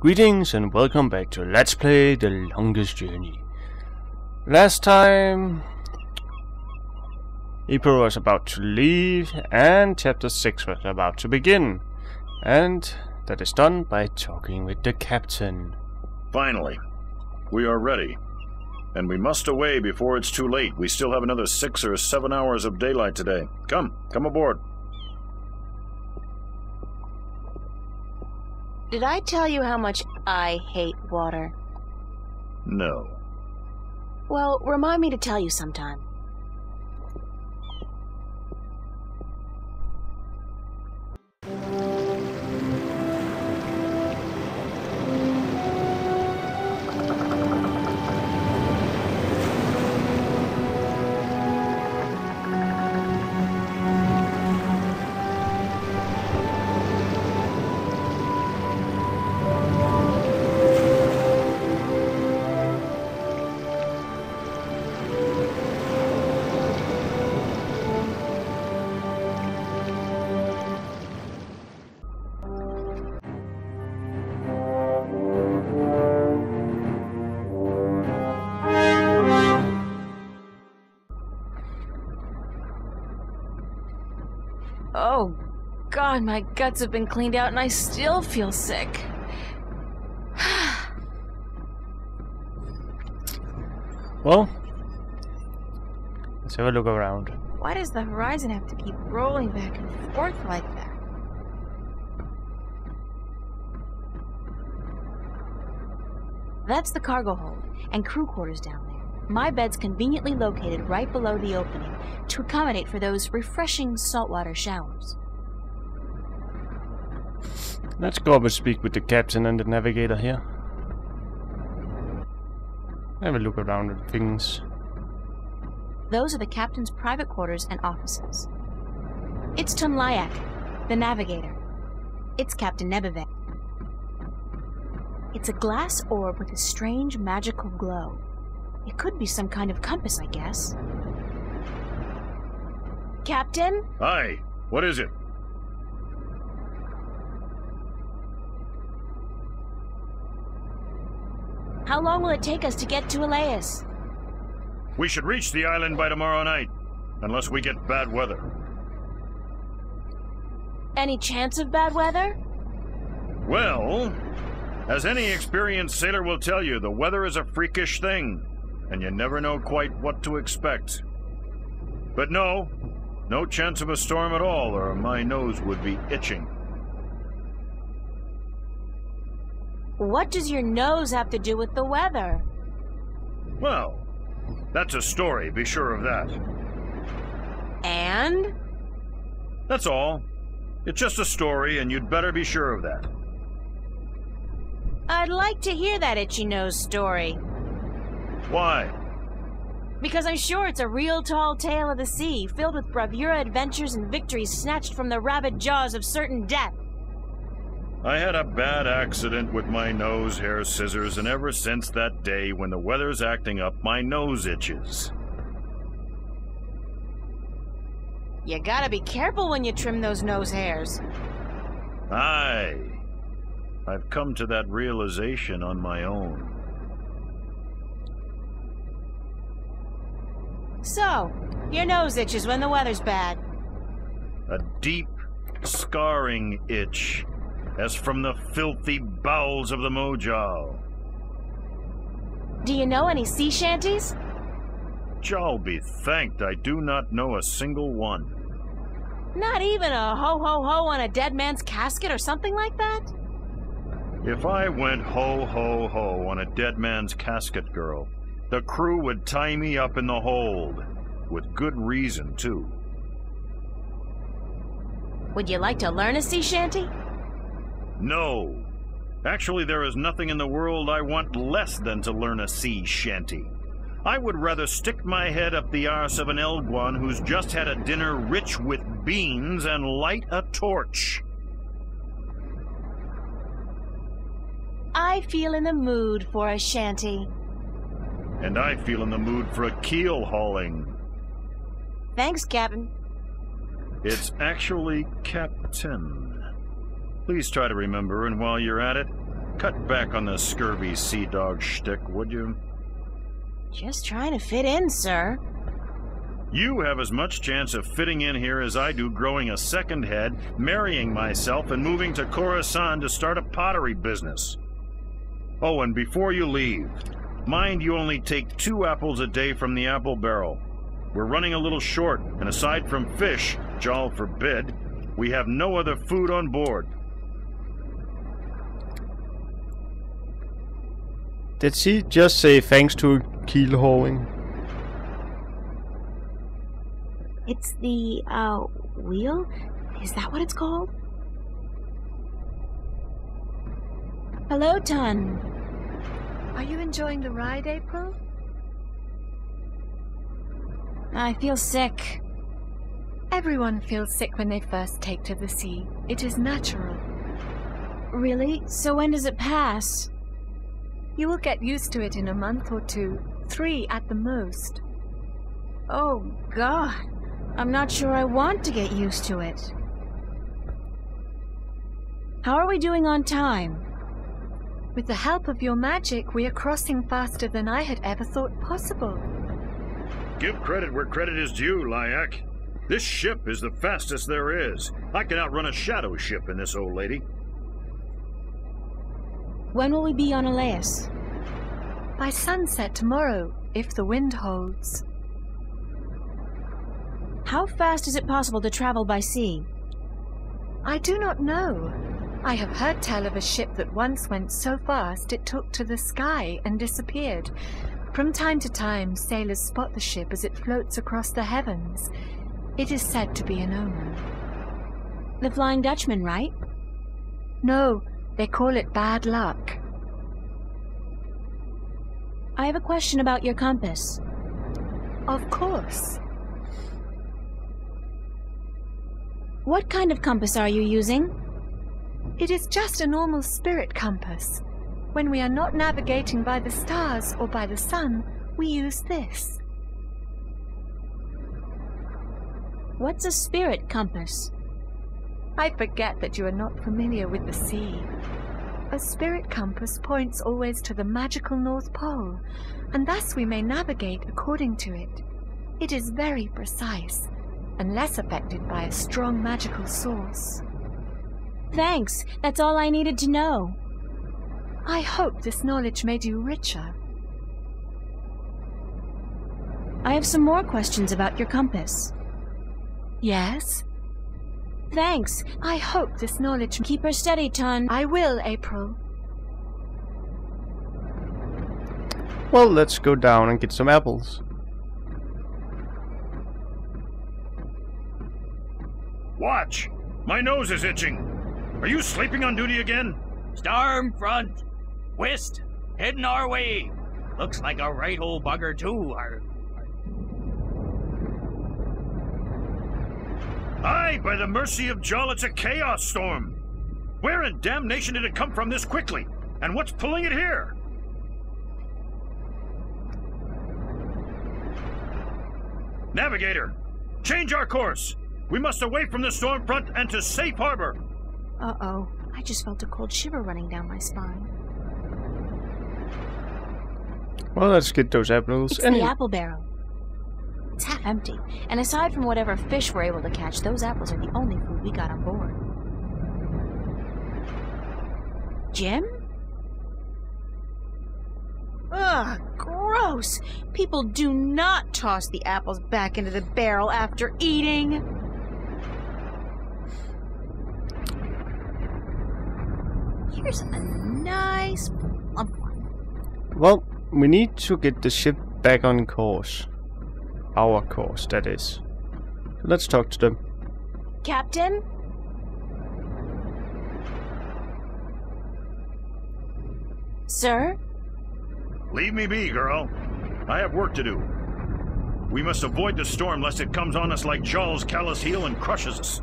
Greetings and welcome back to Let's Play The Longest Journey. Last time April was about to leave and chapter 6 was about to begin. And that is done by talking with the captain. Finally, we are ready. And we must away before it's too late. We still have another 6 or 7 hours of daylight today. Come aboard. Did I tell you how much I hate water? No. Well, remind me to tell you sometime. Oh, God, my guts have been cleaned out and I still feel sick. Well, let's have a look around. Why does the horizon have to keep rolling back and forth like that? That's the cargo hold and crew quarters down there. My bed's conveniently located right below the opening to accommodate for those refreshing saltwater showers. Let's go up and speak with the captain and the navigator here. Have a look around at things. Those are the captain's private quarters and offices. It's Tunlayak, the navigator. It's Captain Nebeve. It's a glass orb with a strange magical glow. It could be some kind of compass, I guess. Captain? Aye, what is it? How long will it take us to get to Elias? We should reach the island by tomorrow night, unless we get bad weather. Any chance of bad weather? Well, as any experienced sailor will tell you, the weather is a freakish thing, and you never know quite what to expect. But no chance of a storm at all, or my nose would be itching. What does your nose have to do with the weather? Well, that's a story, be sure of that. And? That's all. It's just a story, and you'd better be sure of that. I'd like to hear that itchy nose story. Why? Because I'm sure it's a real tall tale of the sea, filled with bravura adventures and victories snatched from the rabid jaws of certain death. I had a bad accident with my nose hair scissors, and ever since that day, when the weather's acting up, my nose itches. You gotta be careful when you trim those nose hairs. Aye. I've come to that realization on my own. So, your nose itches when the weather's bad. A deep, scarring itch, as from the filthy bowels of the Mojal. Do you know any sea shanties? Jal be thanked, I do not know a single one. Not even a ho-ho-ho on a dead man's casket or something like that? If I went ho-ho-ho on a dead man's casket, girl, the crew would tie me up in the hold. With good reason, too. Would you like to learn a sea shanty? No. Actually, there is nothing in the world I want less than to learn a sea shanty. I would rather stick my head up the arse of an Elguan who's just had a dinner rich with beans and light a torch. I feel in the mood for a shanty. And I feel in the mood for a keel hauling. Thanks, Captain. It's actually Captain. Please try to remember, and while you're at it, Cut back on the scurvy sea dog shtick, would you? Just trying to fit in, sir. You have as much chance of fitting in here as I do growing a second head, marrying myself, and moving to Khorasan to start a pottery business. Oh, and before you leave, mind you only take 2 apples a day from the apple barrel. We're running a little short, and aside from fish, Jal forbid, we have no other food on board. Did she just say thanks to keel hauling? It's the, wheel? Is that what it's called? Hello, Tun. Are you enjoying the ride, April? I feel sick. Everyone feels sick when they first take to the sea. It is natural. Really? So when does it pass? You will get used to it in a month or 2, 3 at the most. Oh, God. I'm not sure I want to get used to it. How are we doing on time? With the help of your magic, we are crossing faster than I had ever thought possible. Give credit where credit is due, Lyak. This ship is the fastest there is. I can outrun a shadow ship in this old lady. When will we be on Elias? By sunset tomorrow, if the wind holds. How fast is it possible to travel by sea? I do not know. I have heard tell of a ship that once went so fast it took to the sky and disappeared. From time to time, sailors spot the ship as it floats across the heavens. It is said to be an omen. The Flying Dutchman, right? No, they call it bad luck. I have a question about your compass. Of course. What kind of compass are you using? It is just a normal spirit compass. When we are not navigating by the stars or by the sun, we use this. What's a spirit compass? I forget that you are not familiar with the sea. A spirit compass points always to the magical North Pole, and thus we may navigate according to it. It is very precise, and less affected by a strong magical source. Thanks, that's all I needed to know. I hope this knowledge made you richer. I have some more questions about your compass. Yes? Thanks. I hope this knowledge... Keep her steady, Tun. I will, April. Well, let's go down and get some apples. Watch! My nose is itching. Are you sleeping on duty again? Storm front. West. Heading our way. Looks like a right old bugger, too. Aye, by the mercy of Jal, it's a chaos storm. Where in damnation did it come from this quickly? And what's pulling it here? Navigator, change our course. We must away from the storm front and to safe harbor. Uh-oh. I just felt a cold shiver running down my spine. Well, let's get those apples. It's the apple barrel. It's half empty, and aside from whatever fish we're able to catch, those apples are the only food we got on board. Jim? Ugh, gross! People do not toss the apples back into the barrel after eating. Here's a nice plump one. Well, we need to get the ship back on course. Our course, that is. So let's talk to them. Captain? Sir? Leave me be, girl. I have work to do. We must avoid the storm lest it comes on us like Jal's callous heel and crushes us.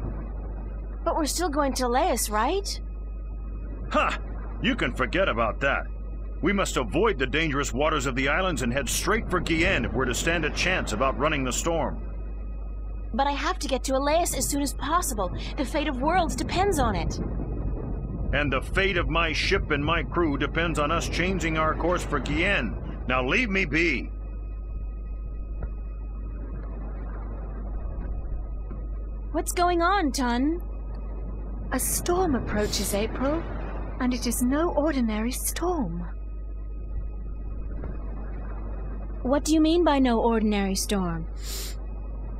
But we're still going to Elias, right? Ha! You can forget about that. We must avoid the dangerous waters of the islands and head straight for Guienne if we're to stand a chance of outrunning the storm. But I have to get to Elias as soon as possible. The fate of worlds depends on it. And the fate of my ship and my crew depends on us changing our course for Gien. Now leave me be. What's going on, Tun? A storm approaches, April, and it is no ordinary storm. What do you mean by no ordinary storm?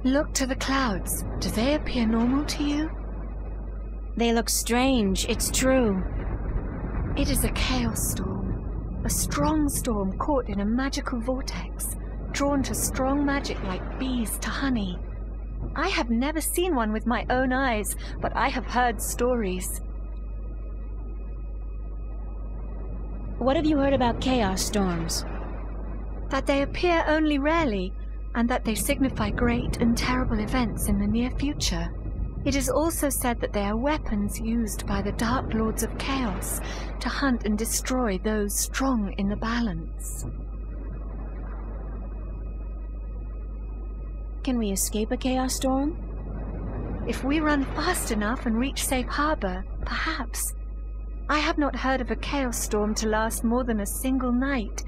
Look to the clouds. Do they appear normal to you? They look strange, it's true. It is a chaos storm. A strong storm caught in a magical vortex, drawn to strong magic like bees to honey. I have never seen one with my own eyes, but I have heard stories. What have you heard about chaos storms? That they appear only rarely, and that they signify great and terrible events in the near future. It is also said that they are weapons used by the Dark Lords of Chaos to hunt and destroy those strong in the balance. Can we escape a chaos storm? If we run fast enough and reach safe harbor, perhaps. I have not heard of a chaos storm to last more than a single night,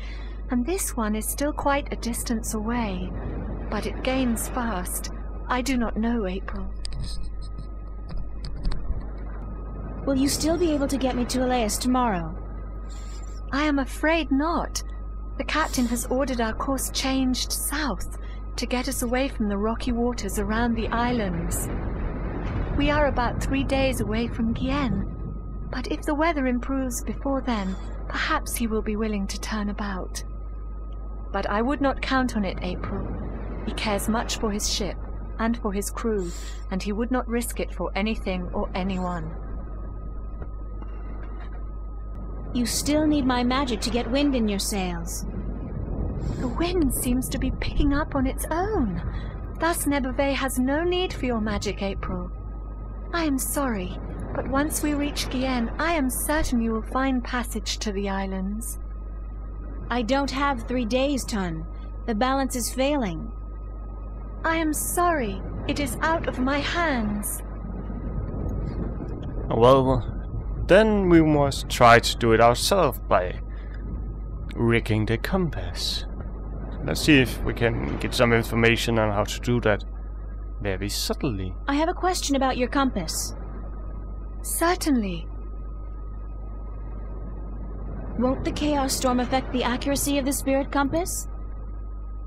and this one is still quite a distance away. But it gains fast. I do not know, April. Will you still be able to get me to Elias tomorrow? I am afraid not. The captain has ordered our course changed south to get us away from the rocky waters around the islands. We are about 3 days away from Gien, but if the weather improves before then, perhaps he will be willing to turn about. But I would not count on it, April. He cares much for his ship and for his crew, and he would not risk it for anything or anyone. You still need my magic to get wind in your sails. The wind seems to be picking up on its own. Thus Nebeve has no need for your magic, April. I am sorry, but once we reach Gien, I am certain you will find passage to the islands. I don't have 3 days, Tun. The balance is failing. I am sorry. It is out of my hands. Well, then we must try to do it ourselves by rigging the compass. Let's see if we can get some information on how to do that very subtly. I have a question about your compass. Certainly. Won't the chaos storm affect the accuracy of the spirit compass?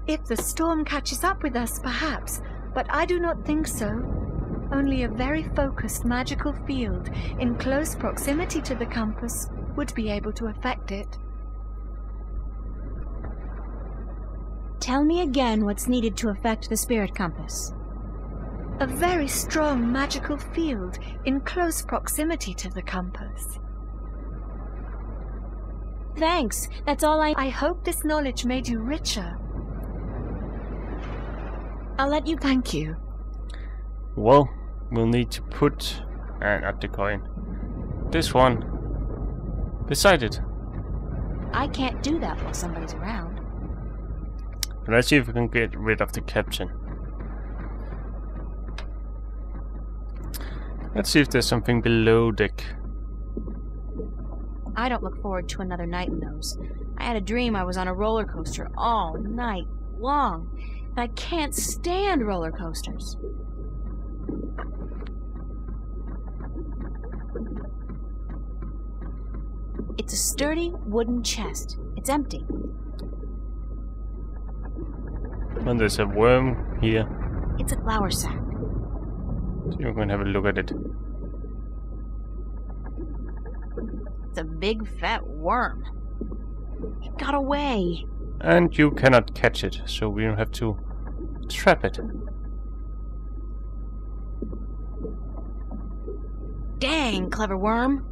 If the storm catches up with us, perhaps, but I do not think so. Only a very focused magical field in close proximity to the compass would be able to affect it. Tell me again what's needed to affect the spirit compass. A very strong magical field in close proximity to the compass. Thanks, that's all I hope this knowledge made you richer. I'll let you... Thank you. Well, we'll need to put, not the coin, this one beside it. I can't do that while somebody's around. Let's see if we can get rid of the captain. Let's see if there's something below deck. I don't look forward to another night in those. I had a dream I was on a roller coaster all night long. And I can't stand roller coasters. It's a sturdy wooden chest. It's empty. And there's a worm here. It's a flour sack. So you're going to have a look at it. It's a big fat worm. It got away. And you cannot catch it, so we don't have to trap it. Dang, clever worm.